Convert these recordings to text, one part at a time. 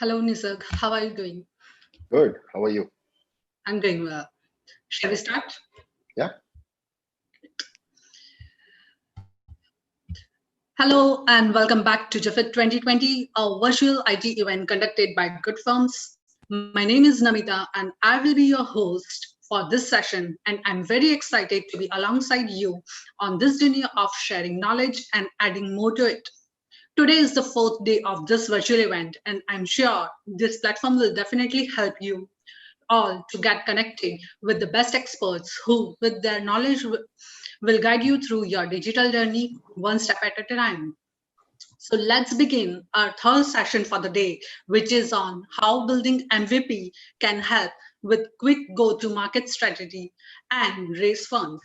Hello, Nisarg. How are you doing? Good. How are you? I'm doing well. Shall we start? Yeah. Hello, and welcome back to GFiT 2020, a virtual IT event conducted by good firms. My name is Namita, and I will be your host for this session, and I'm very excited to be alongside you on this journey of sharing knowledge and adding more to it. Today is the fourth day of this virtual event, and I'm sure this platform will definitely help you all to get connected with the best experts who, with their knowledge, will guide you through your digital journey one step at a time. So let's begin our third session for the day, which is on how building MVP can help with quick go-to-market strategy and raise funds.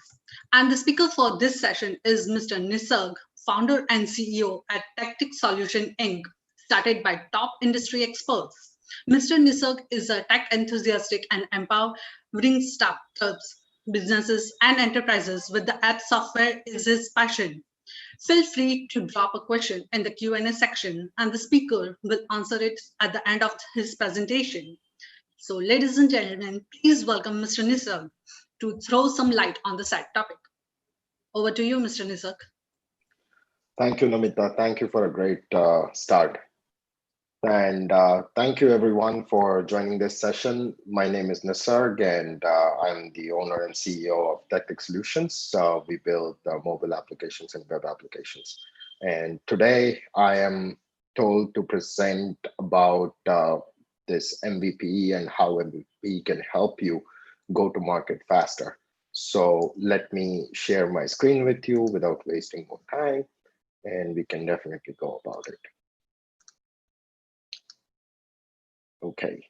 And the speaker for this session is Mr. Nisarg, founder and CEO at Tactic Solution Inc., started by top industry experts. Mr. Nisarg is a tech enthusiastic and empowering startups, businesses, and enterprises with the app software is his passion. Feel free to drop a question in the Q&A section and the speaker will answer it at the end of his presentation. So ladies and gentlemen, please welcome Mr. Nisarg to throw some light on the said topic. Over to you, Mr. Nisarg. Thank you, Namita. Thank you for a great start. And thank you, everyone, for joining this session. My name is Nisarg, and I'm the owner and CEO of Tactic Solutions. We build mobile applications and web applications. And today, I am told to present about this MVP and how MVP can help you go to market faster. So let me share my screen with you without wasting more time, and we can definitely go about it. Okay.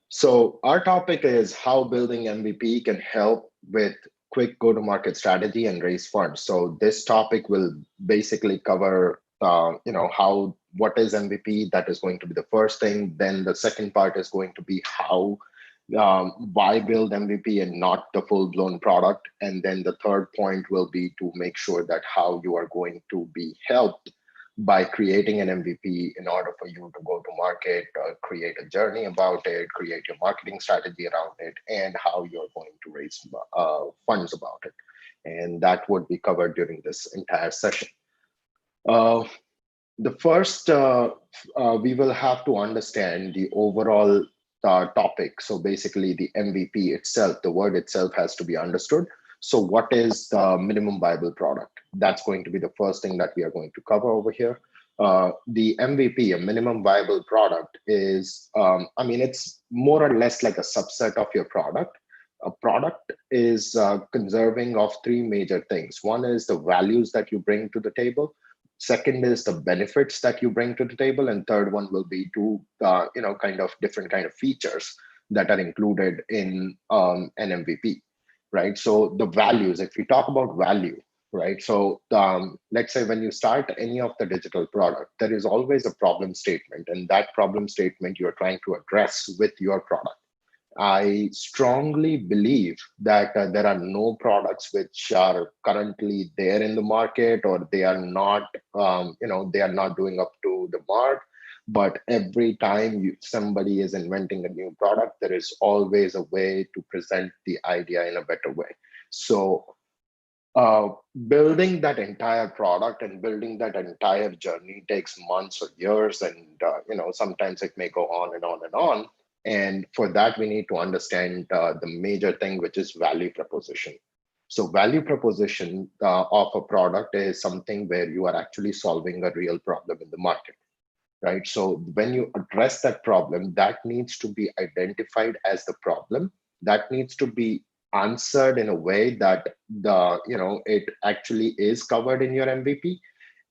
So our topic is how building MVP can help with quick go-to-market strategy and raise funds. So this topic will basically cover, how what is MVP. That is going to be the first thing. Then the second part is going to be how why build MVP and not the full-blown product. And then the third point will be to make sure that how you are going to be helped by creating an MVP in order for you to go to market, create a journey about it, create your marketing strategy around it, and how you're going to raise funds about it. And that would be covered during this entire session. Uh, the first, we will have to understand the overall topic. So basically the MVP itself, the word itself has to be understood. So what is the minimum viable product? That's going to be the first thing that we are going to cover over here. The MVP, a minimum viable product, is, it's more or less like a subset of your product. A product is conserving of three major things. One is the values that you bring to the table. Second is the benefits that you bring to the table, and third one will be to kind of different kind of features that are included in an MVP, right? So the values, if we talk about value, right? So let's say when you start any of the digital product, there is always a problem statement, and that problem statement you're trying to address with your product. I strongly believe that there are no products which are currently there in the market, or they are not, they are not doing up to the mark. But every time somebody is inventing a new product, there is always a way to present the idea in a better way. So uh, building that entire product and building that entire journey takes months or years, and sometimes it may go on and on and on. And for that, we need to understand the major thing, which is value proposition. So value proposition of a product is something where you are actually solving a real problem in the market, right? So when you address that problem, that needs to be identified as the problem. That needs to be answered in a way that it actually is covered in your MVP.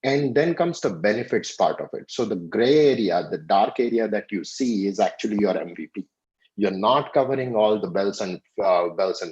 And then comes the benefits part of it. So the gray area, the dark area that you see is actually your MVP. You're not covering all the bells and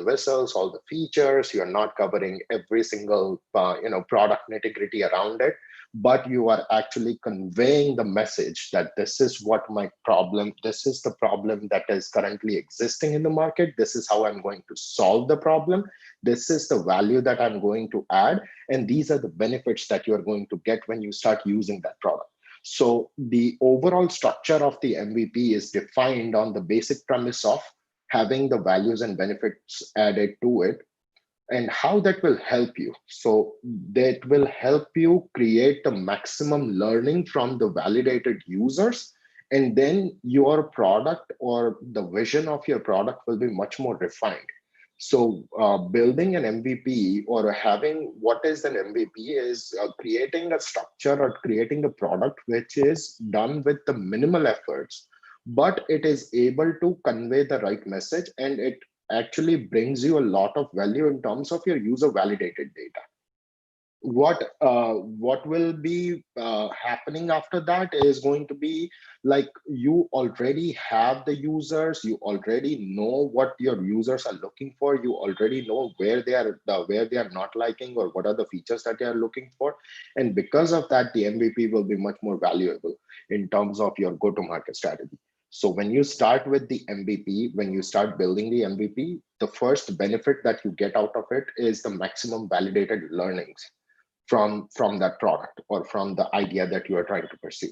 whistles, all the features. You're not covering every single product nitty gritty around it. but you are actually conveying the message that this is what my problem, this is the problem that is currently existing in the market. This is how I'm going to solve the problem. This is the value that I'm going to add. And these are the benefits that you're going to get when you start using that product. So the overall structure of the MVP is defined on the basic premise of having the values and benefits added to it, and how that will help you. So that will help you create the maximum learning from the validated users. And then your product or the vision of your product will be much more refined. So building an MVP or having what is an MVP is creating a structure or creating a product which is done with the minimal efforts, but it is able to convey the right message, and it actually brings you a lot of value in terms of your user validated data. What will be happening after that is going to be like, you already have the users, you already know what your users are looking for, you already know where they are not liking, or what are the features that they are looking for. And because of that, the MVP will be much more valuable in terms of your go-to-market strategy. So when you start with the MVP, when you start building the MVP, the first benefit that you get out of it is the maximum validated learnings from that product or from the idea that you are trying to pursue.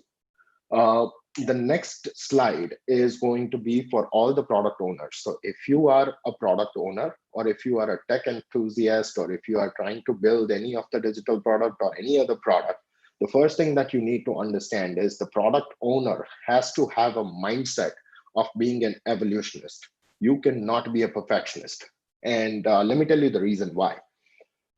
Uh, the next slide is going to be for all the product owners. So if you are a product owner, or if you are a tech enthusiast, or if you are trying to build any of the digital product or any other product, the first thing that you need to understand is the product owner has to have a mindset of being an evolutionist. You cannot be a perfectionist. And let me tell you the reason why.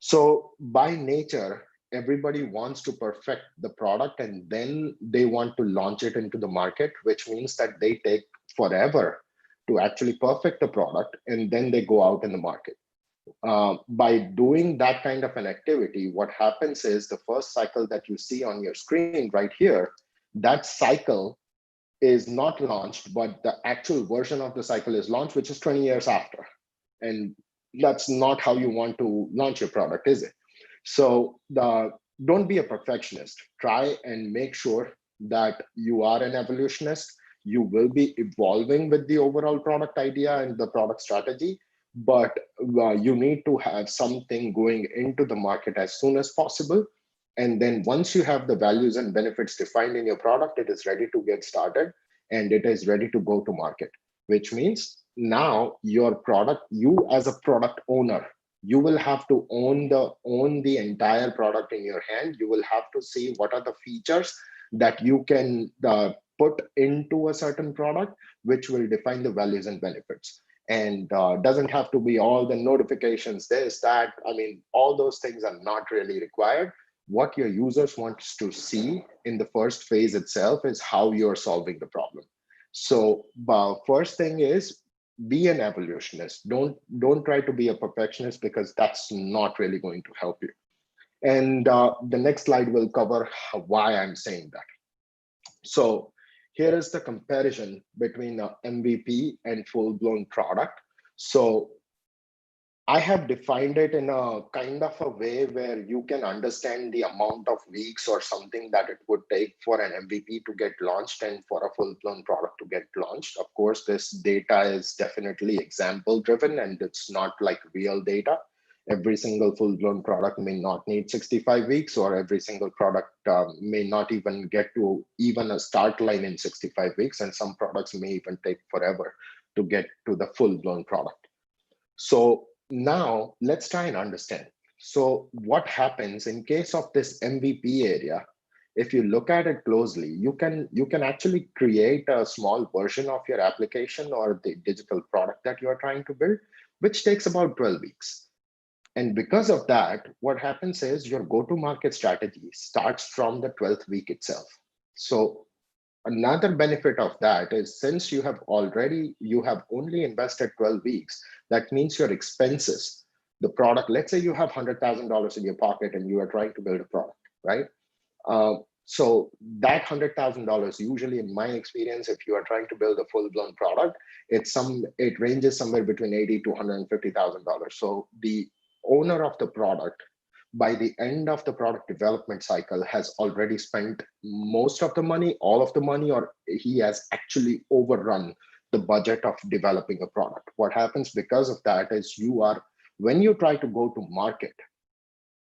So by nature, everybody wants to perfect the product and then they want to launch it into the market, which means that they take forever to actually perfect the product, and then they go out in the market. By doing that kind of an activity, what happens is the first cycle that you see on your screen right here, that cycle is not launched, but the actual version of the cycle is launched, which is 20 years after. And that's not how you want to launch your product, is it? So don't be a perfectionist. Try and make sure that you are an evolutionist. You will be evolving with the overall product idea and the product strategy, but you need to have something going into the market as soon as possible. And then once you have the values and benefits defined in your product, it is ready to get started and it is ready to go to market, which means now your product, you as a product owner, you will have to own the entire product in your hand. You will have to see what are the features that you can put into a certain product, which will define the values and benefits. And doesn't have to be all the notifications, this, that. I mean, all those things are not really required. What your users want to see in the first phase itself is how you're solving the problem. So first thing is, be an evolutionist. Don't try to be a perfectionist, because that's not really going to help you. And the next slide will cover why I'm saying that. So here is the comparison between the MVP and full-blown product. So I have defined it in a kind of a way where you can understand the amount of weeks or something that it would take for an MVP to get launched and for a full-blown product to get launched. Of course, this data is definitely example driven and it's not like real data. Every single full-blown product may not need 65 weeks, or every single product may not even get to even a start line in 65 weeks. And some products may even take forever to get to the full-blown product. So now let's try and understand. So what happens in case of this MVP area? If you look at it closely, you can actually create a small version of your application or the digital product that you are trying to build, which takes about 12 weeks. And because of that, what happens is your go-to-market strategy starts from the 12th week itself. So another benefit of that is, since you have only invested 12 weeks, that means your expenses, the product, let's say you have $100,000 in your pocket and you are trying to build a product, right? So that $100,000, usually in my experience, if you are trying to build a full-blown product, it ranges somewhere between $80,000 to $150,000. So the owner of the product by the end of the product development cycle has already spent most of the money, all of the money, or he has actually overrun the budget of developing a product. What happens because of that is when you try to go to market,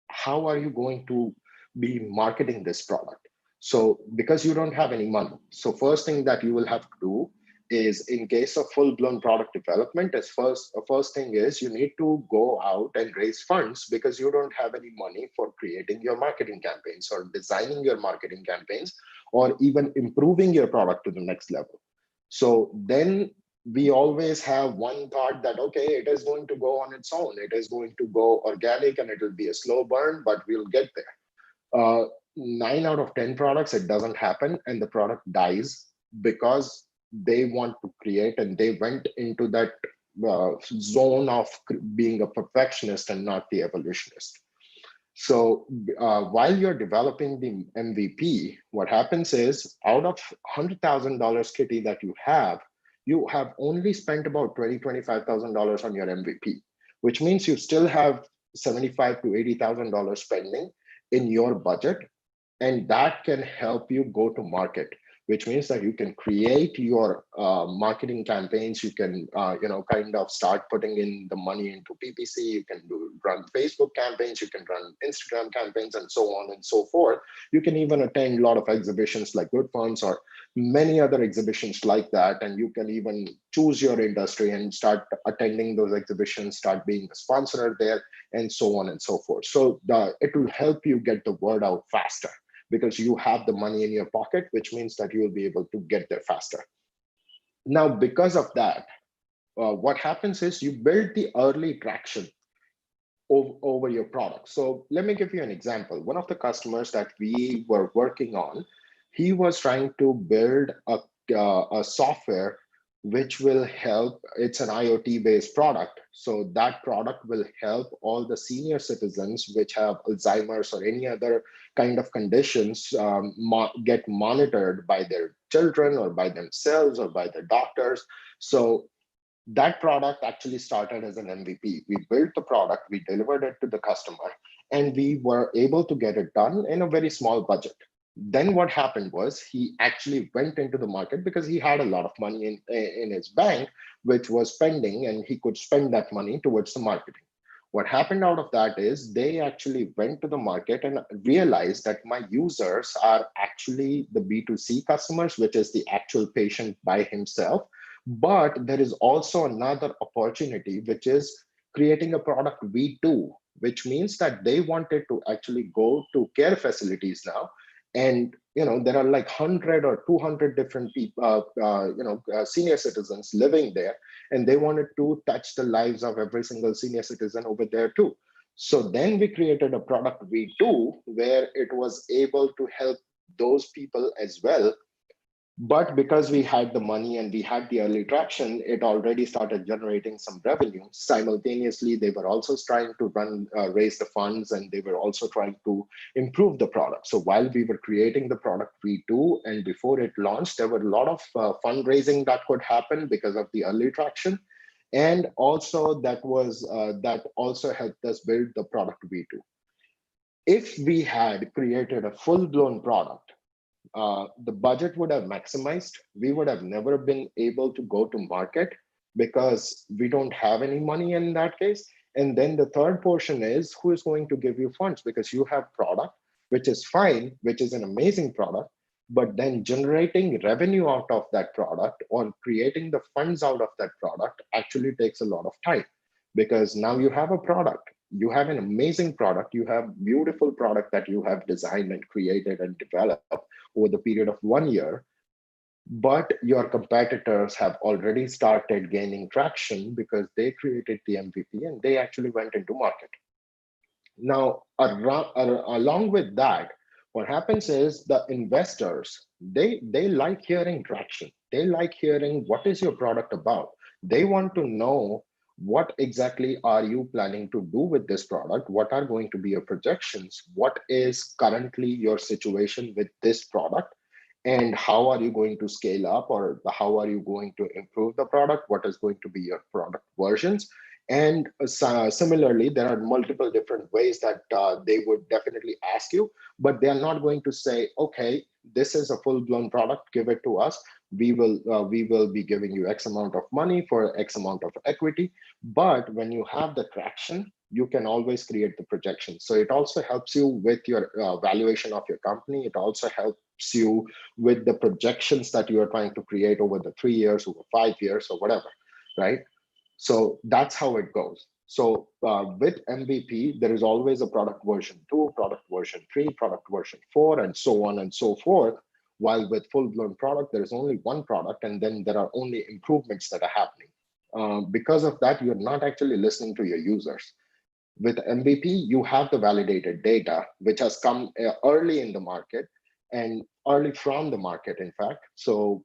how are you going to be marketing this product? So because you don't have any money, so first thing that you will have to do is, in case of full-blown product development, is first thing is you need to go out and raise funds, because you don't have any money for creating your marketing campaigns or designing your marketing campaigns or even improving your product to the next level. So then we always have one thought that, okay, it is going to go on its own. It is going to go organic and it will be a slow burn, but we'll get there. 9 out of 10 products, it doesn't happen and the product dies because they want to create and they went into that zone of being a perfectionist and not the evolutionist. So while you're developing the MVP, what happens is, out of $100,000 kitty that you have only spent about $25,000 on your MVP, which means you still have $75,000 to $80,000 spending in your budget, and that can help you go to market, which means that you can create your marketing campaigns. You can, kind of start putting in the money into PPC. You can run Facebook campaigns. You can run Instagram campaigns, and so on and so forth. You can even attend a lot of exhibitions like Good Firms or many other exhibitions like that. And you can even choose your industry and start attending those exhibitions, start being a sponsor there, and so on and so forth. So it will help you get the word out faster, because you have the money in your pocket, which means that you will be able to get there faster. Now, because of that, what happens is you build the early traction over your product. So let me give you an example. One of the customers that we were working on, he was trying to build a software which will help. It's an IoT based product. So that product will help all the senior citizens which have Alzheimer's or any other kind of conditions get monitored by their children or by themselves or by their doctors. So that product actually started as an MVP. We built the product, we delivered it to the customer, and we were able to get it done in a very small budget. Then what happened was he actually went into the market because he had a lot of money in his bank, which was pending, and he could spend that money towards the marketing. What happened out of that is they actually went to the market and realized that my users are actually the B2C customers, which is the actual patient by himself. But there is also another opportunity, which is creating a product V2, which means that they wanted to actually go to care facilities now. And there are like 100 or 200 different people, senior citizens living there, and they wanted to touch the lives of every single senior citizen over there too. So then we created a product V2 where it was able to help those people as well. But because we had the money and we had the early traction, it already started generating some revenue. Simultaneously, they were also trying to raise the funds, and they were also trying to improve the product. So while we were creating the product V2 and before it launched, there were a lot of fundraising that could happen because of the early traction. And also that also helped us build the product V2. If we had created a full-blown product, the budget would have maximized. We would have never been able to go to market because we don't have any money in that case. And then the third portion is, who is going to give you funds? Because you have product, which is fine, which is an amazing product, but then generating revenue out of that product or creating the funds out of that product actually takes a lot of time. Because now you have a product, you have an amazing product, you have beautiful product that you have designed and created and developed over the period of 1 year, but your competitors have already started gaining traction because they created the MVP and they actually went into market. Now, along with that, what happens is the investors, they like hearing traction. They like hearing what is your product about. They want to know what exactly are you planning to do with this product? What are going to be your projections? What is currently your situation with this product? And how are you going to scale up, or how are you going to improve the product? What is going to be your product versions? And similarly, there are multiple different ways that they would definitely ask you, but they are not going to say, okay, this is a full-blown product, give it to us. We will be giving you X amount of money for X amount of equity. But when you have the traction, you can always create the projection. So it also helps you with your valuation of your company. It also helps you with the projections that you are trying to create over the 3 years, over 5 years, or whatever, right? So that's how it goes. So with MVP, there is always a product version 2, product version 3, product version 4, and so on and so forth. While with full-blown product, there is only one product, and then there are only improvements that are happening. Because of that, you're not actually listening to your users. With MVP, you have the validated data, which has come early in the market and early from the market, in fact. So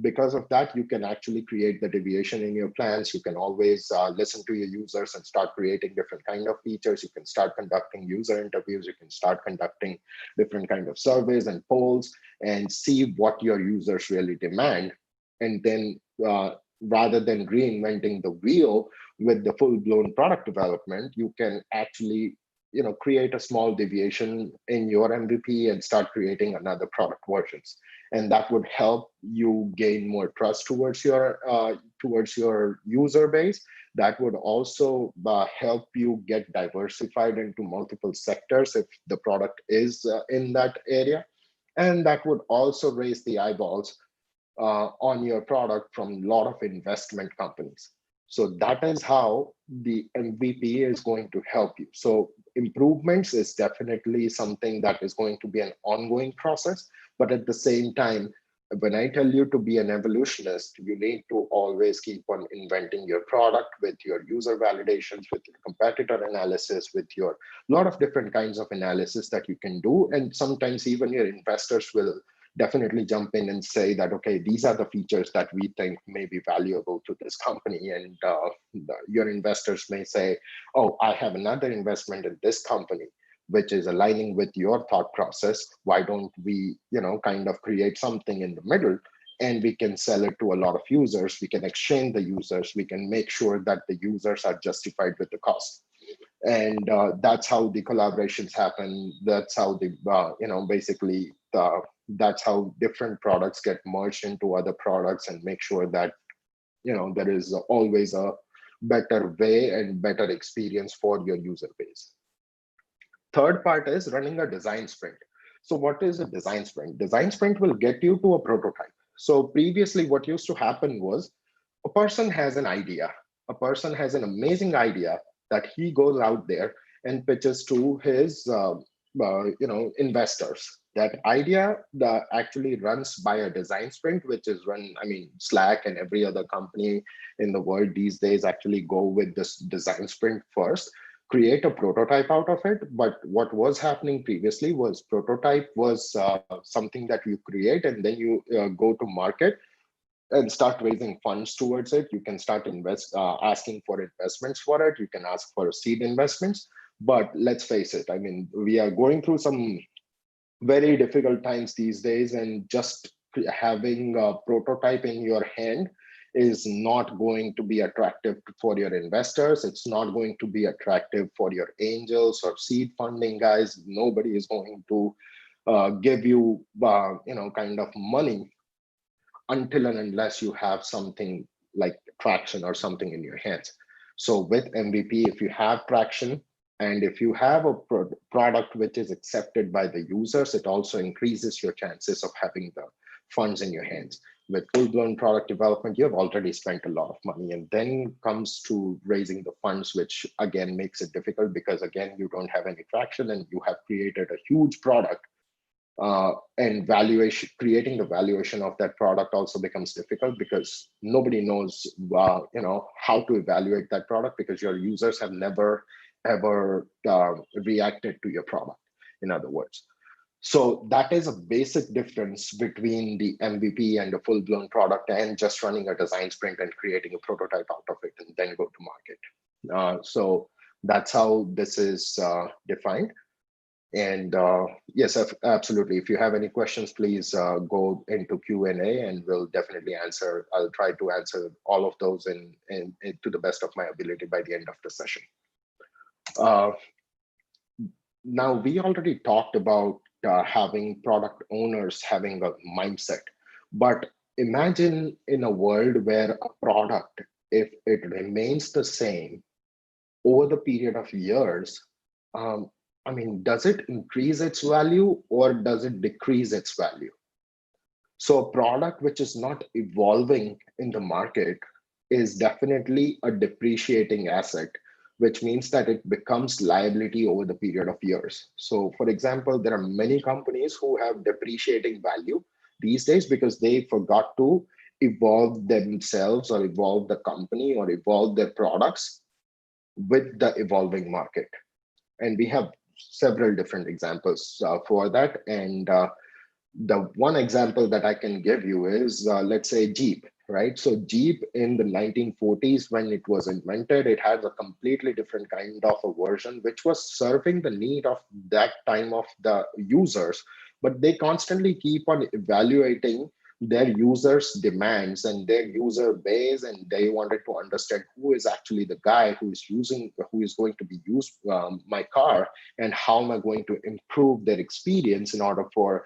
because of that, you can actually create the deviation in your plans. You can always listen to your users and start creating different kind of features. You can start conducting user interviews. You can start conducting different kind of surveys and polls and see what your users really demand. And then rather than reinventing the wheel with the full-blown product development, you can actually create a small deviation in your MVP and start creating another product versions, and that would help you gain more trust towards your user base. That would also help you get diversified into multiple sectors if the product is in that area, and that would also raise the eyeballs on your product from a lot of investment companies. So that is how the MVP is going to help you. So improvements is definitely something that is going to be an ongoing process. But at the same time, when I tell you to be an evolutionist, you need to always keep on inventing your product with your user validations, with your competitor analysis, with your lot of different kinds of analysis that you can do. And sometimes even your investors will definitely jump in and say that, okay, these are the features that we think may be valuable to this company. And your investors may say, oh, I have another investment in this company, which is aligning with your thought process. Why don't we, kind of create something in the middle, and we can sell it to a lot of users. We can exchange the users. We can make sure that the users are justified with the cost. And that's how the collaborations happen. That's how the basically that's how different products get merged into other products, and make sure that there is always a better way and better experience for your user base. Third part is running a design sprint. So what is a design sprint? Design sprint will get you to a prototype. So previously what used to happen was, a person has an idea, a person has an amazing idea that he goes out there and pitches to his investors. That idea that actually runs by a design sprint, which is run, Slack and every other company in the world these days actually go with this design sprint first, create a prototype out of it. But what was happening previously was, prototype was something that you create and then you go to market and start raising funds towards it. You can start asking for investments for it. You can ask for seed investments. But let's face it, we are going through some very difficult times these days, and just having a prototype in your hand is not going to be attractive for your investors. It's not going to be attractive for your angels or seed funding guys. Nobody is going to give you kind of money until and unless you have something like traction or something in your hands. So with MVP, if you have traction and if you have a product which is accepted by the users, it also increases your chances of having the funds in your hands. With full-blown product development, you have already spent a lot of money, and then comes to raising the funds, which again makes it difficult, because again, you don't have any traction and you have created a huge product. And creating the valuation of that product also becomes difficult, because nobody knows how to evaluate that product, because your users have never ever reacted to your product, in other words. So that is a basic difference between the MVP and the full-blown product, and just running a design sprint and creating a prototype out of it and then go to market. So that's how this is defined. And yes, absolutely. If you have any questions, please go into Q&A and we'll definitely answer. I'll try to answer all of those in to the best of my ability by the end of the session. Uh, Now, we already talked about having product owners having a mindset, but imagine in a world where a product, if it remains the same over the period of years, um, I mean, does it increase its value or does it decrease its value? So a product which is not evolving in the market is definitely a depreciating asset, which means that it becomes liability over the period of years. So for example, there are many companies who have depreciating value these days because they forgot to evolve themselves or evolve the company or evolve their products with the evolving market. And we have several different examples for that. And the one example that I can give you is, let's say Jeep, right? So Jeep in the 1940s, when it was invented, it had a completely different kind of a version, which was serving the need of that time of the users. But they constantly keep on evaluating their users' demands and their user base, and they wanted to understand who is actually the guy who is using, who is going to be used my car, and how am I going to improve their experience in order for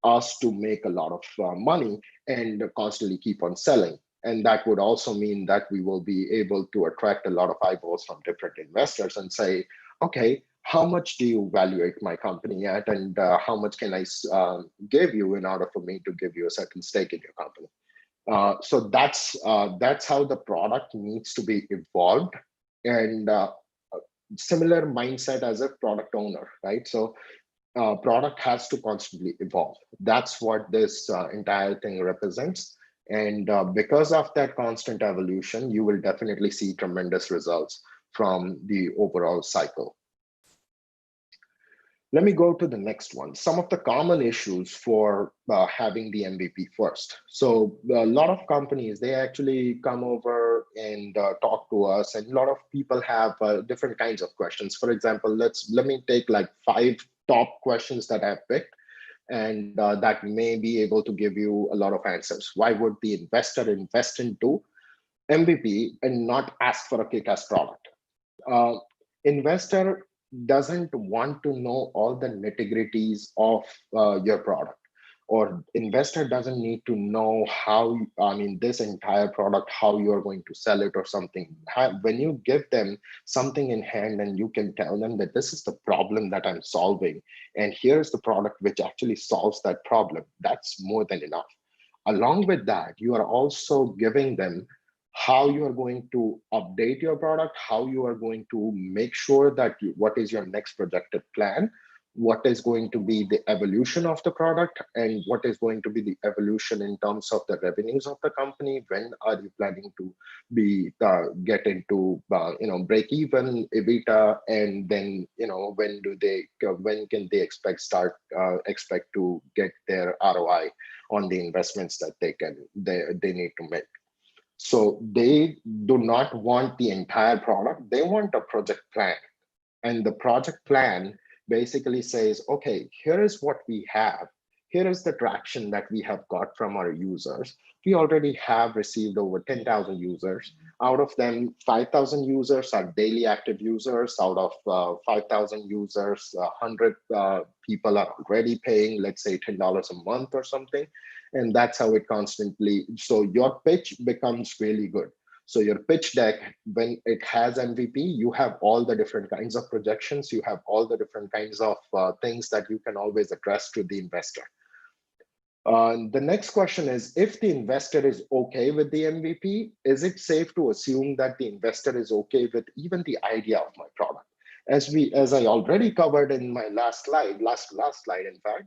us to make a lot of money and constantly keep on selling. And that would also mean that we will be able to attract a lot of eyeballs from different investors and say, okay, how much do you evaluate my company at, and how much can I give you in order for me to give you a certain stake in your company? So that's how the product needs to be evolved, and similar mindset as a product owner, right? So product has to constantly evolve. That's what this entire thing represents. And because of that constant evolution, you will definitely see tremendous results from the overall cycle. Let me go to the next one. Some of the common issues for having the MVP first. So a lot of companies, they actually come over and talk to us, and a lot of people have different kinds of questions. For example, let me take like 5 top questions that I've picked, and that may be able to give you a lot of answers. Why would the investor invest into MVP and not ask for a kick-ass product? uh, Investor doesn't want to know all the nitty-gritties of your product, or investor doesn't need to know how, I mean, this entire product, how you are going to sell it or something. When you give them something in hand and you can tell them that this is the problem that I'm solving, and here's the product which actually solves that problem, that's more than enough. Along with that, you are also giving them how you are going to update your product, how you are going to make sure that what is your next projected plan, what is going to be the evolution of the product, and what is going to be the evolution in terms of the revenues of the company. When are you planning to be get into break even EBITDA, and then when can they expect to get their ROI on the investments that they need to make. So they do not want the entire product, they want a project plan. And the project plan basically says, okay, here is what we have. Here is the traction that we have got from our users. We already have received over 10,000 users. Out of them, 5,000 users are daily active users. Out of 5,000 users, 100 people are already paying, let's say $10 a month or something. And that's how it constantly, so your pitch becomes really good. So your pitch deck, when it has MVP, you have all the different kinds of projections, you have all the different kinds of things that you can always address to the investor. The next question is, if the investor is okay with the MVP, is it safe to assume that the investor is okay with even the idea of my product? As I already covered in my last slide, in fact,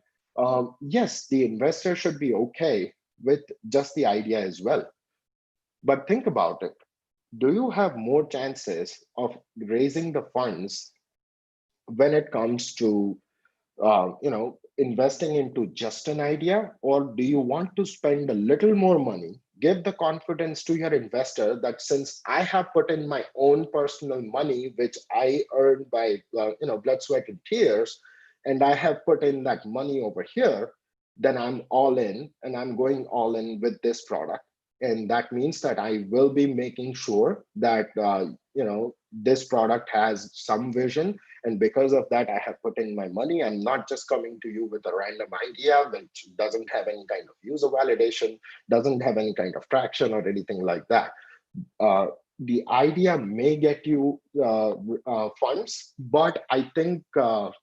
yes, the investor should be okay with just the idea as well. But think about it. Do you have more chances of raising the funds when it comes to investing into just an idea, or do you want to spend a little more money, give the confidence to your investor that since I have put in my own personal money, which I earned by blood, sweat, and tears, and I have put in that money over here, then I'm all in, and I'm going all in with this product. And that means that I will be making sure that this product has some vision, and because of that, I have put in my money. I'm not just coming to you with a random idea which doesn't have any kind of user validation, doesn't have any kind of traction or anything like that. uh, the idea may get you funds, but I think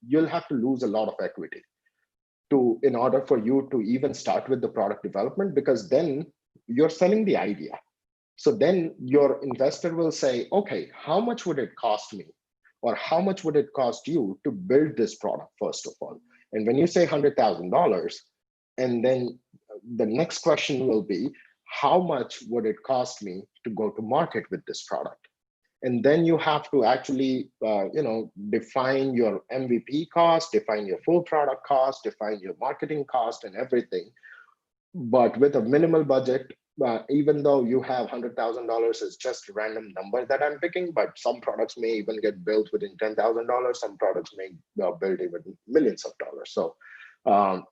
you'll have to lose a lot of equity in order for you to even start with the product development, because then you're selling the idea. So then your investor will say, okay, how much would it cost me, or how much would it cost you to build this product, first of all? And when you say $100,000, and then the next question will be, how much would it cost me to go to market with this product? And then you have to actually define your MVP cost, define your full product cost, define your marketing cost and everything. But with a minimal budget, even though you have $100,000, is just a random number that I'm picking, but some products may even get built within $10,000. Some products may build even millions of dollars. So um,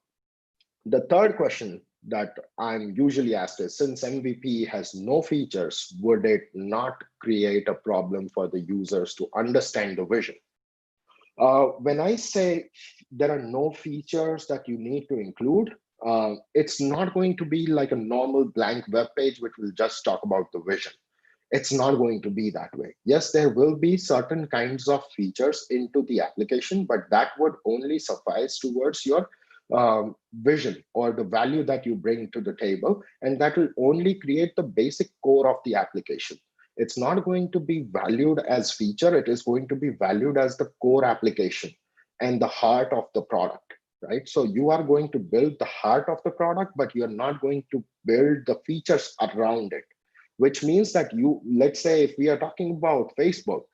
the third question that I'm usually asked is, since MVP has no features, would it not create a problem for the users to understand the vision? When I say there are no features that you need to include, it's not going to be like a normal blank web page which will just talk about the vision. It's not going to be that way. Yes, there will be certain kinds of features into the application, but that would only suffice towards your vision or the value that you bring to the table, and that will only create the basic core of the application. It's not going to be valued as feature. It is going to be valued as the core application and the heart of the product, right? So you are going to build the heart of the product, but you're not going to build the features around it, which means that let's say if we are talking about Facebook,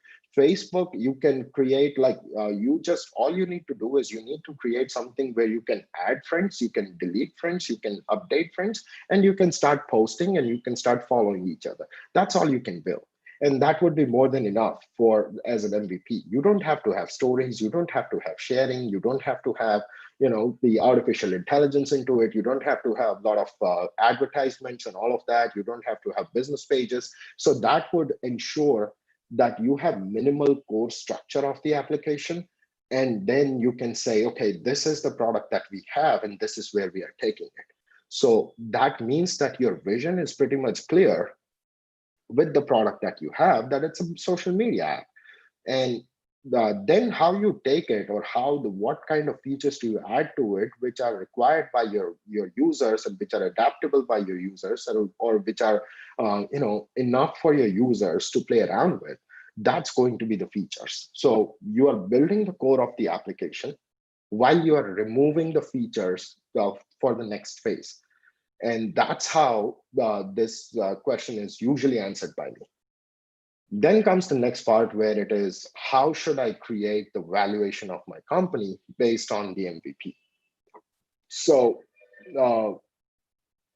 you can create like all you need to do is you need to create something where you can add friends, you can delete friends, you can update friends, and you can start posting and you can start following each other. That's all you can build. And that would be more than enough for as an MVP. You don't have to have stories, you don't have to have sharing, you don't have to have the artificial intelligence into it. You don't have to have a lot of advertisements and all of that. You don't have to have business pages. So that would ensure that you have minimal core structure of the application. And then you can say, okay, this is the product that we have, and this is where we are taking it. So that means that your vision is pretty much clear with the product that you have, that it's a social media app. And then how you take it, or what kind of features do you add to it, which are required by your users and which are adaptable by your users, or which are enough for your users to play around with. That's going to be the features. So you are building the core of the application while you are removing the features for the next phase. And that's how this question is usually answered by me. Then comes the next part, where it is, how should I create the valuation of my company based on the MVP? So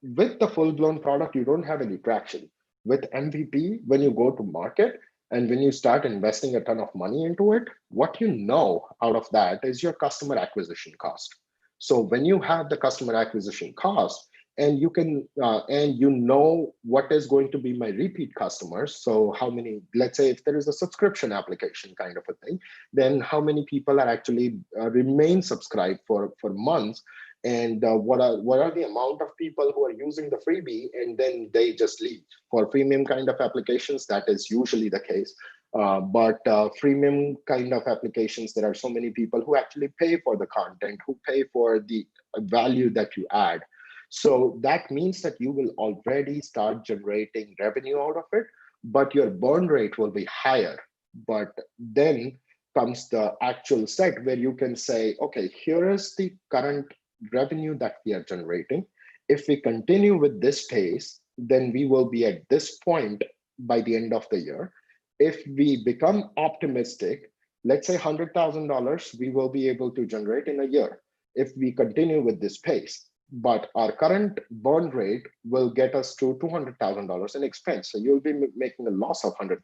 with the full-blown product, you don't have any traction. With MVP, when you go to market and when you start investing a ton of money into it, what you know out of that is your customer acquisition cost. So when you have the customer acquisition cost, and you can what is going to be my repeat customers. So how many, let's say if there is a subscription application kind of a thing, then how many people are actually remain subscribed for months, and what are the amount of people who are using the freebie and then they just leave. For premium kind of applications, that is usually the case. But freemium kind of applications, there are so many people who actually pay for the content, who pay for the value that you add. So that means that you will already start generating revenue out of it, but your burn rate will be higher. But then comes the actual set where you can say, okay, here is the current revenue that we are generating. If we continue with this pace, then we will be at this point by the end of the year. If we become optimistic, let's say $100,000, we will be able to generate in a year if we continue with this pace. But our current burn rate will get us to $200,000 in expense. So you'll be making a loss of $100,000.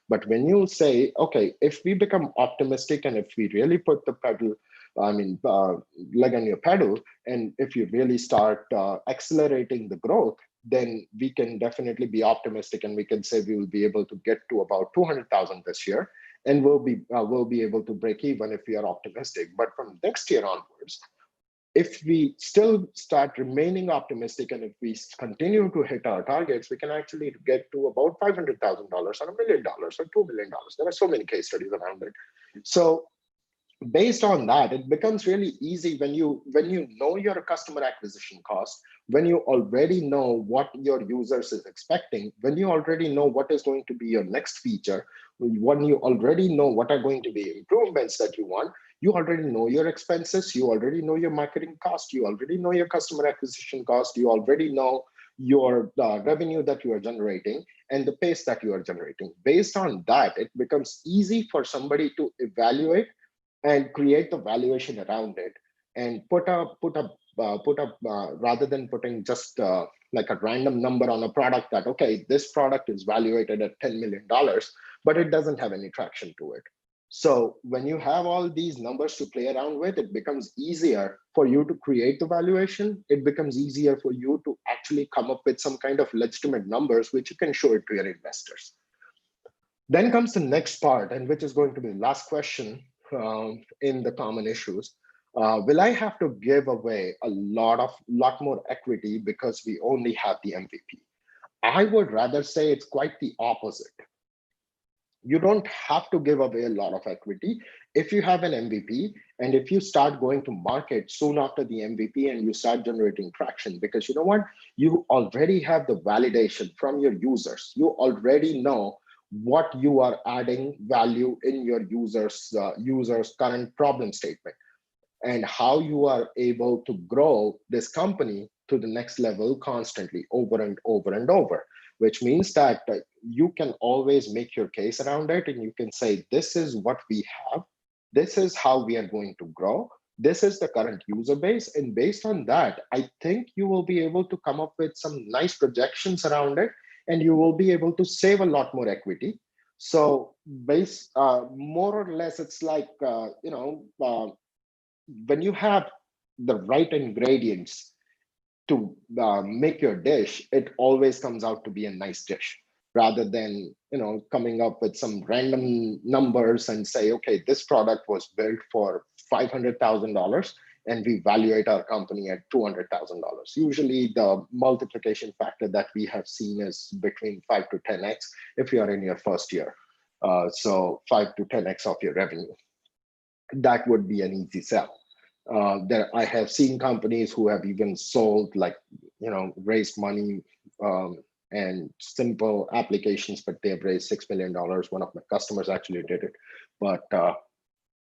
But when you say, okay, if we become optimistic and if we really put the pedal leg on your pedal. And if you really start accelerating the growth, then we can definitely be optimistic, and we can say we will be able to get to about 200,000 this year, and we'll be able to break even if we are optimistic. But from next year onwards, if we still start remaining optimistic, and if we continue to hit our targets, we can actually get to about $500,000 or $1 million or $2 million. There are so many case studies around it. So based on that, it becomes really easy when you know your customer acquisition cost, when you already know what your users is expecting, when you already know what is going to be your next feature, when you already know what are going to be improvements that you want, you already know your expenses, you already know your marketing cost, you already know your customer acquisition cost, you already know your revenue that you are generating and the pace that you are generating. Based on that, it becomes easy for somebody to evaluate and create the valuation around it, and put up rather than putting just like a random number on a product that, okay, this product is valuated at $10 million, but it doesn't have any traction to it. So when you have all these numbers to play around with, it becomes easier for you to create the valuation. It becomes easier for you to actually come up with some kind of legitimate numbers, which you can show it to your investors. Then comes the next part, and which is going to be the last question in the common issues. Will I have to give away a lot more equity because we only have the MVP? I would rather say it's quite the opposite. You don't have to give away a lot of equity if you have an MVP, and if you start going to market soon after the MVP and you start generating traction, because you know what? You already have the validation from your users. You already know what you are adding value in your users current problem statement, and how you are able to grow this company to the next level constantly over and over and over, which means that you can always make your case around it, and you can say, this is what we have, this is how we are going to grow, this is the current user base, and based on that, I think you will be able to come up with some nice projections around it, and you will be able to save a lot more equity. So more or less, it's like when you have the right ingredients to make your dish, it always comes out to be a nice dish, rather than coming up with some random numbers and say, okay, this product was built for $500,000 and we evaluate our company at $200,000. Usually the multiplication factor that we have seen is between 5 to 10x if you are in your first year. So 5 to 10x of your revenue. That would be an easy sell. I have seen companies who have even sold, like, raised money and simple applications, but they've raised $6 million. One of my customers actually did it, but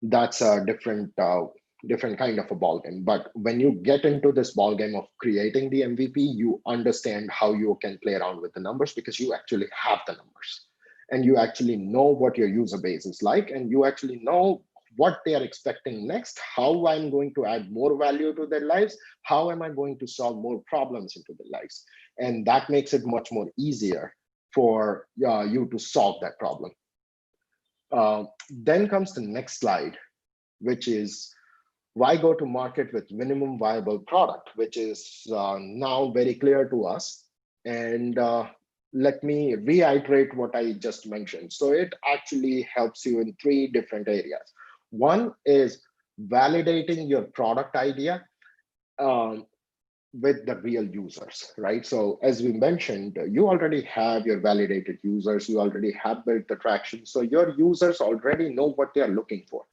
that's a different kind of a ballgame. But when you get into this ballgame of creating the MVP, you understand how you can play around with the numbers, because you actually have the numbers, and you actually know what your user base is like, and you actually know what they are expecting next, how I'm going to add more value to their lives, how am I going to solve more problems into their lives. And that makes it much more easier for you to solve that problem. Then comes the next slide, which is why go to market with minimum viable product, which is now very clear to us. And let me reiterate what I just mentioned. So it actually helps you in 3 different areas. One is validating your product idea with the real users, right? So as we mentioned, you already have your validated users, you already have built the traction. So your users already know what they are looking for.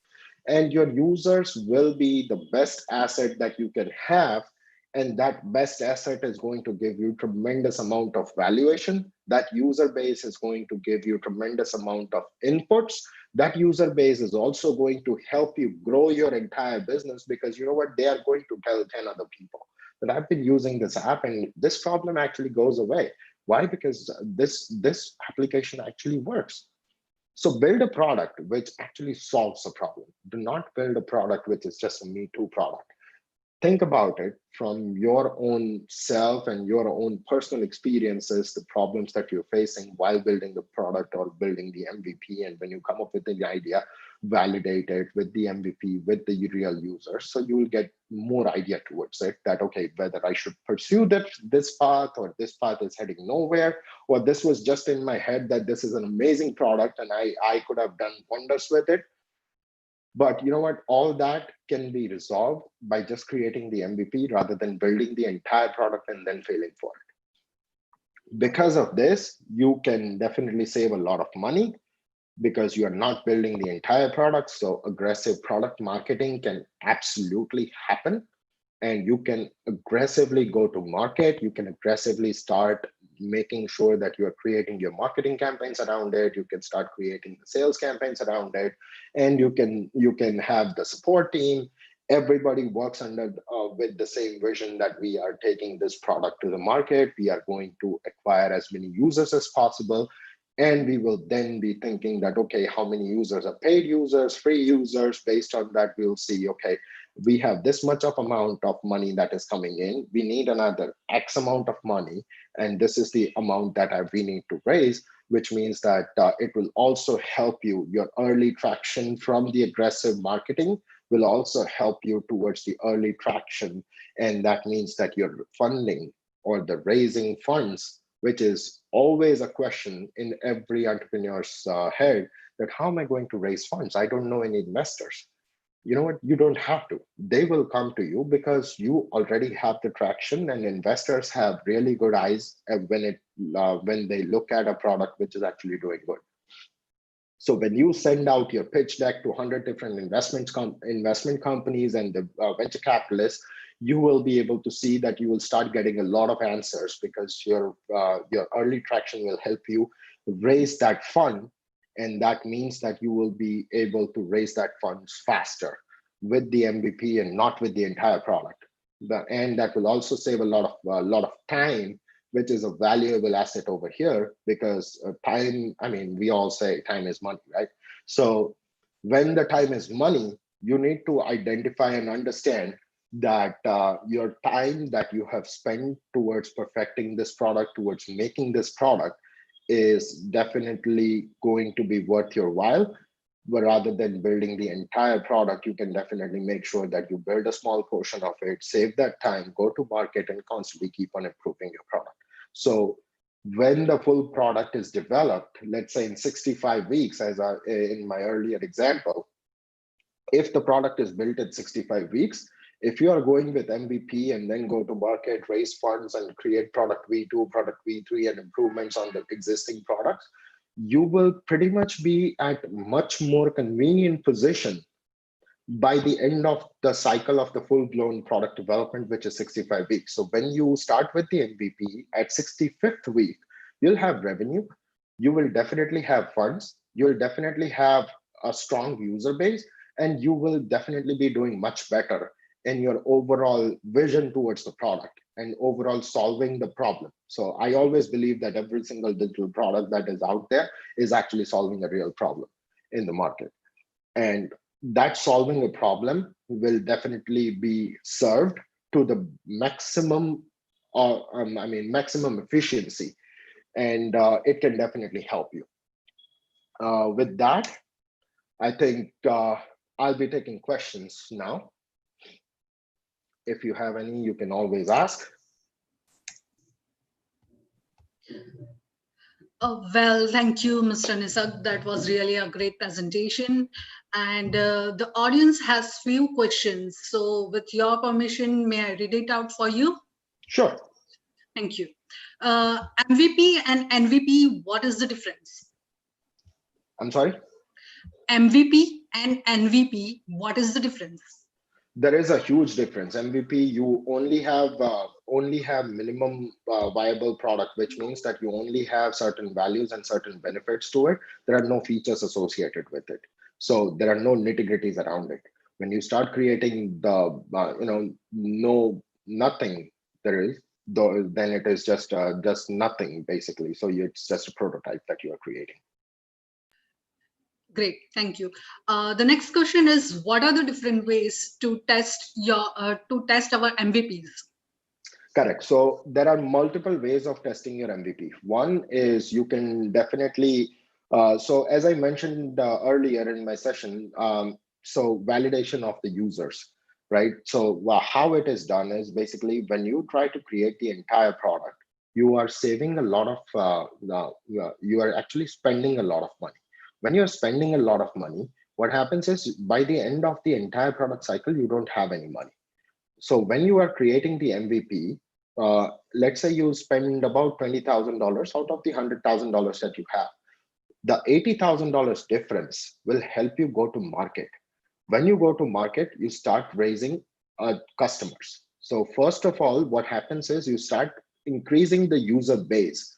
And your users will be the best asset that you can have. And that best asset is going to give you tremendous amount of valuation. That user base is going to give you tremendous amount of inputs. That user base is also going to help you grow your entire business, because you know what? They are going to tell 10 other people that I've been using this app and this problem actually goes away. Why? Because this application actually works. So build a product which actually solves a problem. Do not build a product which is just a Me Too product. think about it from your own self and your own personal experiences, the problems that you're facing while building the product or building the MVP. And when you come up with the idea, validate it with the MVP, with the real users. So you will get more idea towards it that, okay, whether I should pursue this path, or this path is heading nowhere, or this was just in my head that this is an amazing product and I could have done wonders with it. But you know what? All that can be resolved by just creating the MVP rather than building the entire product and then failing for it. Because of this, you can definitely save a lot of money because you are not building the entire product. So aggressive product marketing can absolutely happen, and you can aggressively go to market. You can aggressively start making sure that you're creating your marketing campaigns around it. You can start creating the sales campaigns around it, and you can have the support team. Everybody works under with the same vision that we are taking this product to the market. We are going to acquire as many users as possible, and we will then be thinking that, okay, how many users are paid users, free users? Based on that, we'll see, okay, we have this much of amount of money that is coming in. We need another X amount of money, and this is the amount that we need to raise, which means that it will also help you. Your early traction from the aggressive marketing will also help you towards the early traction. And that means that your funding or the raising funds, which is always a question in every entrepreneur's head, that how am I going to raise funds? I don't know any investors. You know what? You don't have to. They will come to you because you already have the traction, and investors have really good eyes when they look at a product which is actually doing good. So when you send out your pitch deck to 100 different investment companies and the venture capitalists, you will be able to see that you will start getting a lot of answers, because your early traction will help you raise that fund. And that means that you will be able to raise that funds faster with the MVP and not with the entire product. And that will also save a lot of time, which is a valuable asset over here, because time, I mean, we all say time is money, right? So when the time is money, you need to identify and understand that your time that you have spent towards perfecting this product, towards making this product, is definitely going to be worth your while. But rather than building the entire product, you can definitely make sure that you build a small portion of it, save that time, go to market, and constantly keep on improving your product. So when the full product is developed, let's say in 65 weeks, as in my earlier example, if the product is built in 65 weeks, if you are going with MVP and then go to market, raise funds, and create product V2, product V3, and improvements on the existing products, you will pretty much be at much more convenient position by the end of the cycle of the full-blown product development, which is 65 weeks. So when you start with the MVP at 65th week, you'll have revenue, you will definitely have funds, you'll definitely have a strong user base, and you will definitely be doing much better in your overall vision towards the product and overall solving the problem. So I always believe that every single digital product that is out there is actually solving a real problem in the market. And that solving a problem will definitely be served to the maximum, maximum efficiency, and it can definitely help you. With that, I think I'll be taking questions now. If you have any, you can always ask. Well, thank you, Mr. Nisarg. That was really a great presentation. And the audience has few questions. So with your permission, may I read it out for you? Sure. Thank you. MVP and NVP, what is the difference? I'm sorry? MVP and NVP, what is the difference? There is a huge difference. MVP, you only have minimum viable product, which means that you only have certain values and certain benefits to it. There are no features associated with it, so there are no nitty-gritties around it. When you start creating the nothing, there is, though, then it is just nothing basically. So it's just a prototype that you are creating. Great, thank you. The next question is, what are the different ways to test our MVPs? Correct. So there are multiple ways of testing your MVP. One is you can definitely, so as I mentioned earlier in my session, so validation of the users, right? So how it is done is basically when you try to create the entire product, you are saving a lot of, you are actually spending a lot of money. When you're spending a lot of money, what happens is by the end of the entire product cycle, you don't have any money. So when you are creating the MVP, let's say you spend about $20,000 out of the $100,000 that you have. The $80,000 difference will help you go to market. When you go to market, you start raising customers. So first of all, what happens is you start increasing the user base.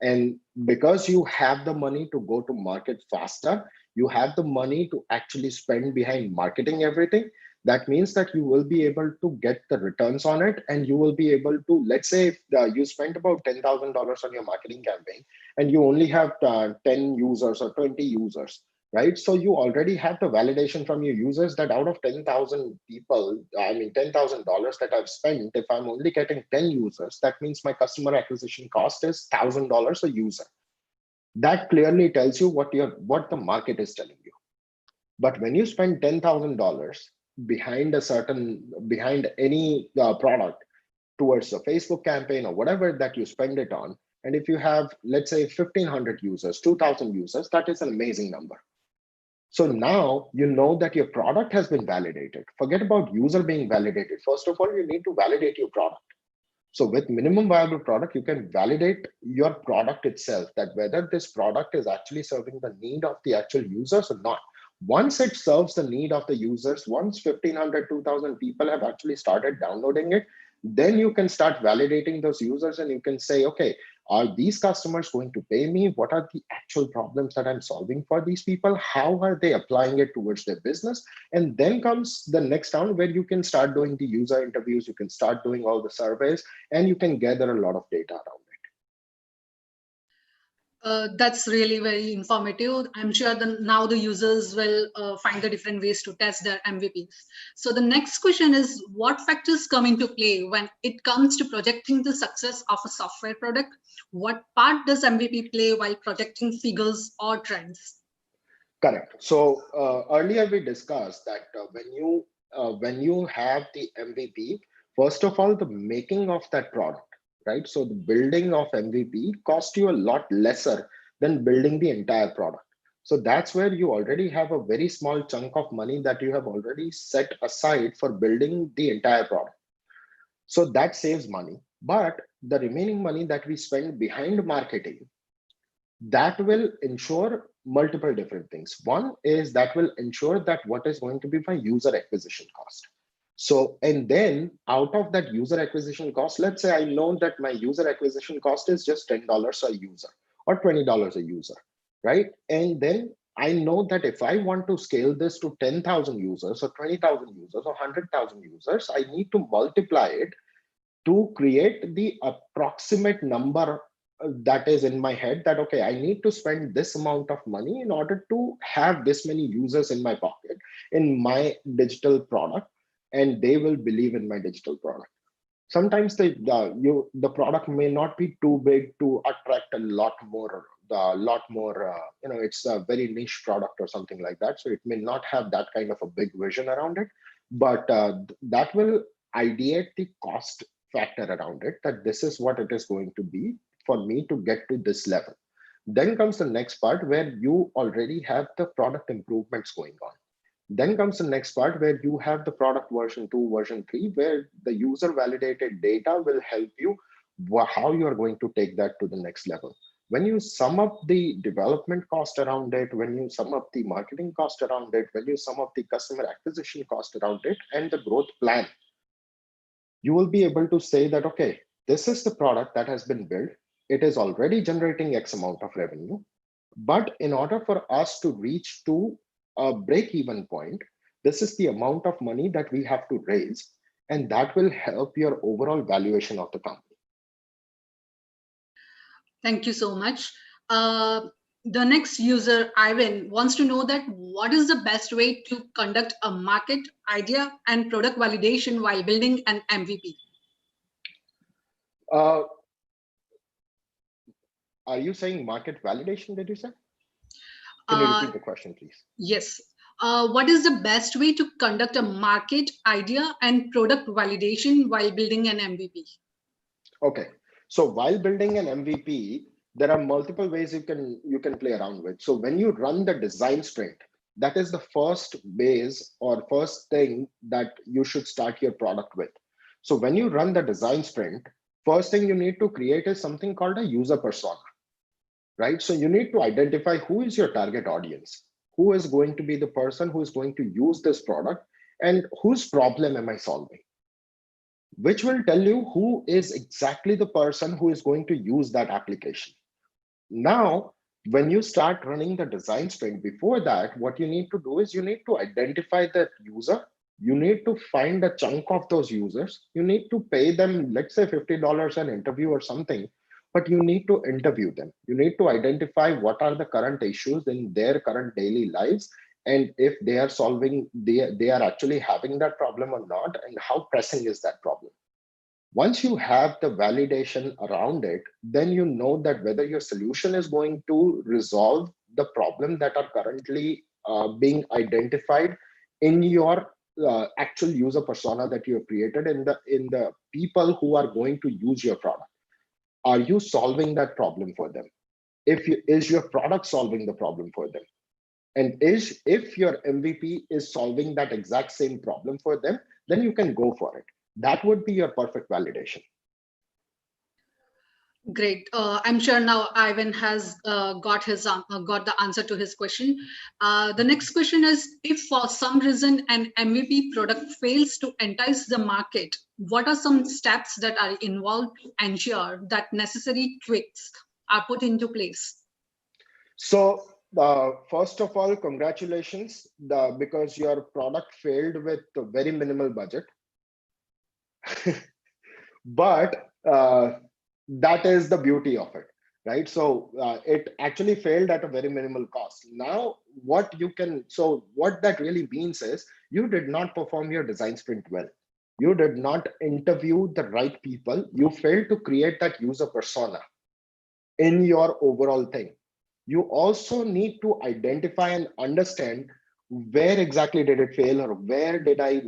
And because you have the money to go to market faster, you have the money to actually spend behind marketing everything. That means that you will be able to get the returns on it, and you will be able to, let's say, if you spent about $10,000 on your marketing campaign, and you only have 10 users or 20 users, right? So you already have the validation from your users that out of 10,000 people, I mean, $10,000 that I've spent, if I'm only getting 10 users, that means my customer acquisition cost is $1,000 a user. That clearly tells you what the market is telling you. But when you spend $10,000 behind any product towards a Facebook campaign or whatever that you spend it on, and if you have, let's say, 1,500 users, 2,000 users, that is an amazing number. So now you know that your product has been validated. Forget about user being validated. First of all, you need to validate your product. So with minimum viable product, you can validate your product itself, that whether this product is actually serving the need of the actual users or not. Once it serves the need of the users, once 1,500, 2,000 people have actually started downloading it, then you can start validating those users and you can say, okay, are these customers going to pay me? What are the actual problems that I'm solving for these people? How are they applying it towards their business? And then comes the next round where you can start doing the user interviews, you can start doing all the surveys, and you can gather a lot of data around it. That's really very informative. I'm sure now the users will find the different ways to test their MVPs. So the next question is, what factors come into play when it comes to projecting the success of a software product? What part does MVP play while projecting figures or trends? Correct. So earlier we discussed that when you have the MVP, first of all, the making of that product, right? So the building of MVP cost you a lot lesser than building the entire product. So that's where you already have a very small chunk of money that you have already set aside for building the entire product. So that saves money. But the remaining money that we spend behind marketing, that will ensure multiple different things. One is that will ensure that what is going to be my user acquisition cost. So, and then out of that user acquisition cost, let's say I know that my user acquisition cost is just $10 a user or $20 a user, right? And then I know that if I want to scale this to 10,000 users or 20,000 users or 100,000 users, I need to multiply it to create the approximate number that is in my head, that okay, I need to spend this amount of money in order to have this many users in my pocket in my digital product, and they will believe in my digital product. Sometimes the product may not be too big to attract a lot more it's a very niche product or something like that, so it may not have that kind of a big vision around it, but that will ideate the cost factor around it, that this is what it is going to be for me to get to this level. Then comes the next part where you already have the product improvements going on. Then comes the next part where you have the product version 2, version 3, where the user validated data will help you how you are going to take that to the next level. When you sum up the development cost around it, when you sum up the marketing cost around it, when you sum up the customer acquisition cost around it, and the growth plan, you will be able to say that, okay, this is the product that has been built. It is already generating X amount of revenue. But in order for us to reach to a break-even point, this is the amount of money that we have to raise, and that will help your overall valuation of the company. Thank you so much. Uh, The next user, Ivan, wants to know that what is the best way to conduct a market idea and product validation while building an MVP? Uh, are you saying market validation, did you say? Can you Uh, repeat the question, please? yes. What is the best way to conduct a market idea and product validation while building an MVP? Okay. So while building an MVP, there are multiple ways you can play around with. So when you run the design sprint, that is the first base or first thing that you should start your product with. So when you run the design sprint, first thing you need to create is something called a user persona, right? So you need to identify who is your target audience, who is going to be the person who is going to use this product, and whose problem am I solving, which will tell you who is exactly the person who is going to use that application. Now, when you start running the design sprint, before that, what you need to do is you need to identify the user. You need to find a chunk of those users. You need to pay them, let's say $50 an interview or something, but you need to interview them. You need to identify what are the current issues in their current daily lives, and if they are solving, they are actually having that problem or not, and how pressing is that problem. Once you have the validation around it, then you know that whether your solution is going to resolve the problem that are currently being identified in your actual user persona that you have created in the people who are going to use your product. Are you solving that problem for them? Is your product solving the problem for them? And if your MVP is solving that exact same problem for them, then you can go for it. That would be your perfect validation. Great. I'm sure now Ivan has got the answer to his question. The next question is: if for some reason an MVP product fails to entice the market, what are some steps that are involved to ensure that necessary tweaks are put into place? So, first of all, congratulations, because your product failed with a very minimal budget. But that is the beauty of it, right? So it actually failed at a very minimal cost. Now, what that really means is you did not perform your design sprint well. You did not interview the right people. You failed to create that user persona in your overall thing. You also need to identify and understand where exactly did it fail, or where did I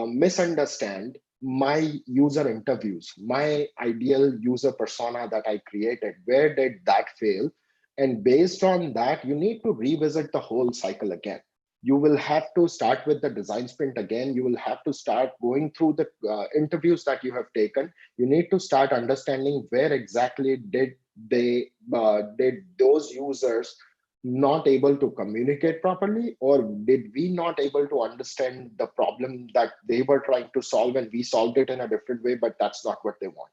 misunderstand my user interviews, my ideal user persona that I created. Where did that fail? And based on that, you need to revisit the whole cycle again. You will have to start with the design sprint again. You will have to start going through the interviews that you have taken. You need to start understanding where exactly did those users not able to communicate properly, or did we not able to understand the problem that they were trying to solve, and we solved it in a different way, but that's not what they want.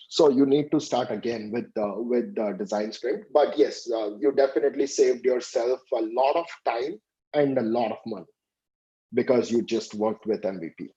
So you need to start again with the design sprint. But yes, you definitely saved yourself a lot of time and a lot of money because you just worked with MVP.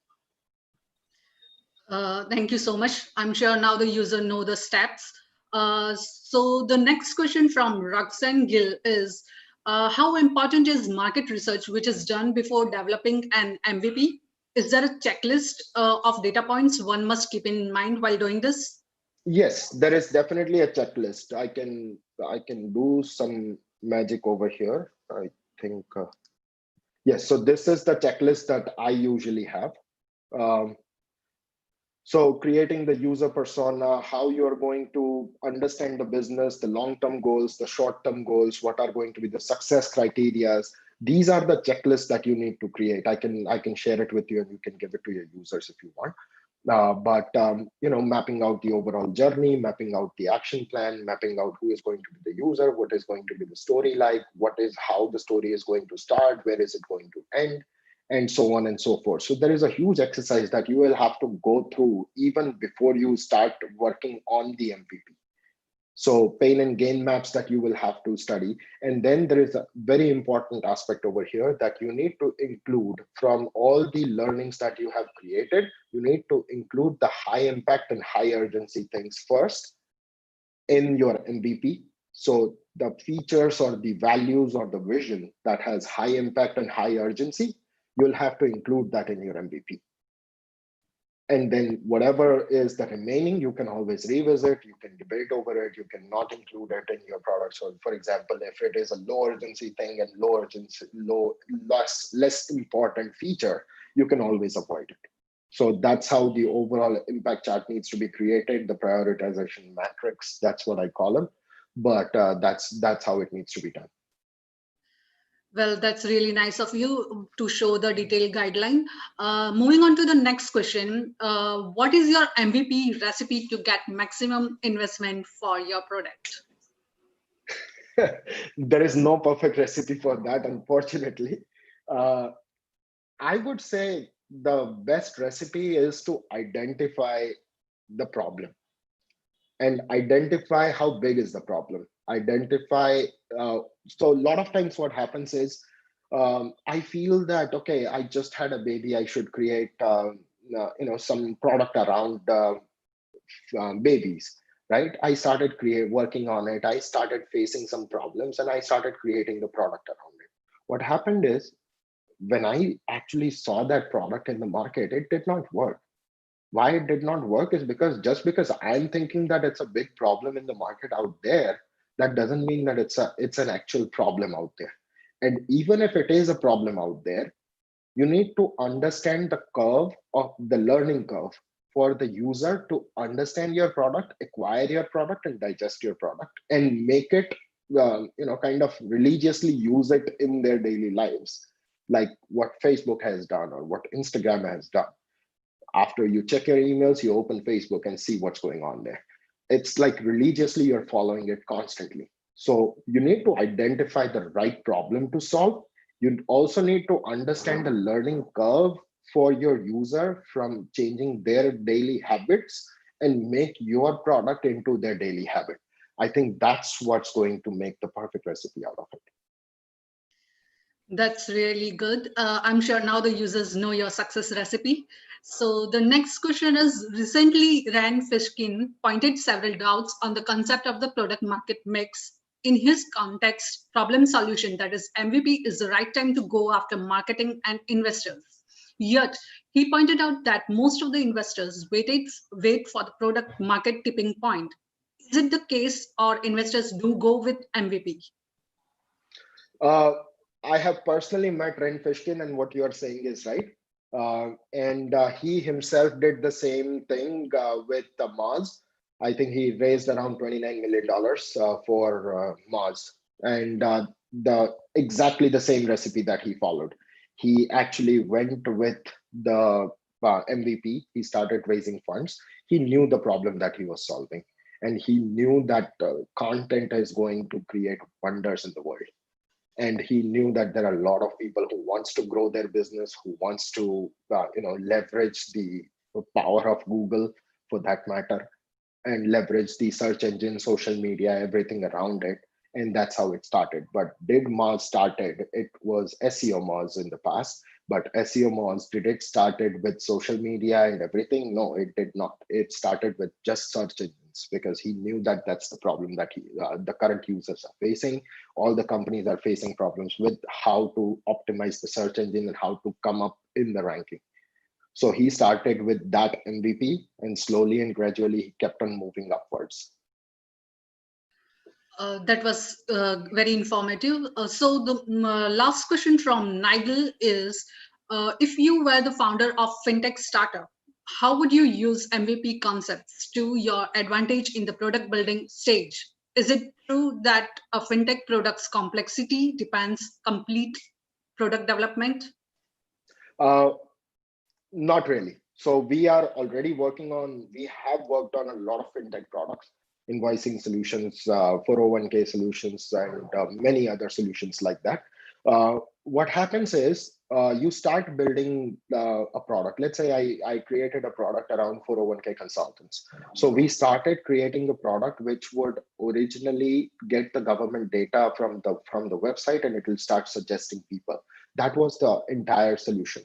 Thank you so much. I'm sure now the user know the steps. So the next question from Roxanne Gill is, how important is market research, which is done before developing an MVP? Is there a checklist of data points one must keep in mind while doing this? Yes, there is definitely a checklist. I can do some magic over here. I think yes. So this is the checklist that I usually have. Um, So creating the user persona, how you're going to understand the business, the long-term goals, the short-term goals, what are going to be the success criterias. These are the checklists that you need to create. I can share it with you, and you can give it to your users if you want. But mapping out the overall journey, mapping out the action plan, mapping out who is going to be the user, what is going to be the story like, how the story is going to start, where is it going to end, and so on and so forth. So there is a huge exercise that you will have to go through even before you start working on the MVP. So pain and gain maps that you will have to study. And then there is a very important aspect over here that you need to include from all the learnings that you have created. You need to include the high impact and high urgency things first in your MVP. So the features or the values or the vision that has high impact and high urgency, you'll have to include that in your MVP. And then whatever is the remaining, you can always revisit, you can debate over it, you can not include it in your product. So for example, if it is a low urgency thing and less important feature, you can always avoid it. So that's how the overall impact chart needs to be created, the prioritization matrix, that's what I call them. But that's how it needs to be done. Well, that's really nice of you to show the detailed guideline. Moving on to the next question, what is your MVP recipe to get maximum investment for your product? There is no perfect recipe for that, unfortunately. Uh, I would say the best recipe is to identify the problem and identify how big is the problem. Identify, so a lot of times what happens is, I feel that, okay, I just had a baby, I should create, some product around babies, right? I started working on it. I started facing some problems and I started creating the product around it. What happened is, when I actually saw that product in the market, it did not work. Why it did not work is because just because I'm thinking that it's a big problem in the market out there, that doesn't mean that it's an actual problem out there. And even if it is a problem out there, you need to understand the curve of the learning curve for the user to understand your product, acquire your product, and digest your product, and make it, kind of religiously use it in their daily lives, like what Facebook has done or what Instagram has done. After you check your emails, you open Facebook and see what's going on there. It's like religiously you're following it constantly. So you need to identify the right problem to solve. You also need to understand the learning curve for your user from changing their daily habits and make your product into their daily habit. I think that's what's going to make the perfect recipe out of it. That's really good. I'm sure now the users know your success recipe. So the next question is, recently Rand Fishkin pointed several doubts on the concept of the product market mix. In his context, problem solution, that is MVP, is the right time to go after marketing and investors. Yet, he pointed out that most of the investors wait for the product market tipping point. Is it the case, or investors do go with MVP? Uh, I have personally met Ren Fishkin, and what you are saying is right. And he himself did the same thing with Mars. I think he raised around $29 million for Mars, and the exactly the same recipe that he followed. He actually went with the MVP. He started raising funds. He knew the problem that he was solving, and he knew that content is going to create wonders in the world, and he knew that there are a lot of people who wants to grow their business, who wants to leverage the power of Google, for that matter, and leverage the search engine, social media, everything around it. And that's how it started. But did Mars started? It was SEO Mars in the past, but SEO Mars, did it started with social media and everything? No, it did not. It started with just search engines, because he knew that that's the problem that the current users are facing. All the companies are facing problems with how to optimize the search engine and how to come up in the ranking. So he started with that MVP, and slowly and gradually he kept on moving upwards. That was very informative. So the last question from Nigel is, if you were the founder of fintech startup, how would you use MVP concepts to your advantage in the product building stage? Is it true that a fintech product's complexity depends complete product development? Uh, Not really. So we are already we have worked on a lot of fintech products, invoicing solutions, 401k solutions, and many other solutions like that. What happens is, you start building a product. Let's say I created a product around 401k consultants. So we started creating a product which would originally get the government data from the website, and it will start suggesting people. That was the entire solution.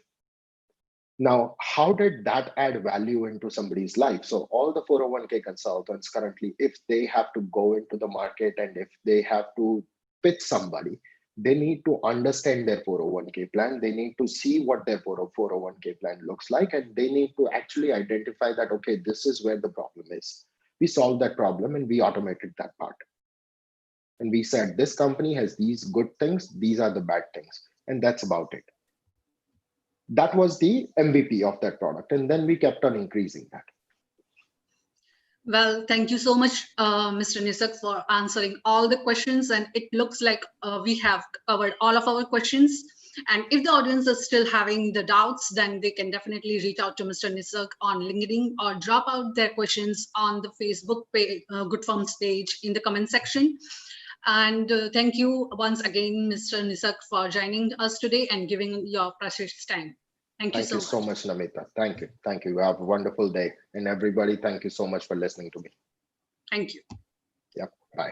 Now, how did that add value into somebody's life? So all the 401k consultants currently, if they have to go into the market and if they have to pitch somebody, they need to understand their 401k plan. They need to see what their 401k plan looks like, and they need to actually identify that, okay, this is where the problem is. We solved that problem and we automated that part. And we said, this company has these good things, these are the bad things, and that's about it. That was the MVP of that product. And then we kept on increasing that. Well, thank you so much, Mr. Nisarg, for answering all the questions. And it looks like we have covered all of our questions. And if the audience is still having the doubts, then they can definitely reach out to Mr. Nisarg on LinkedIn or drop out their questions on the Facebook page, Good Firms page in the comment section. And thank you once again, Mr. Nisarg, for joining us today and giving your precious time. Thank you so much, Namita. Thank you. Thank you. Have a wonderful day. And everybody, thank you so much for listening to me. Thank you. Yep. Bye.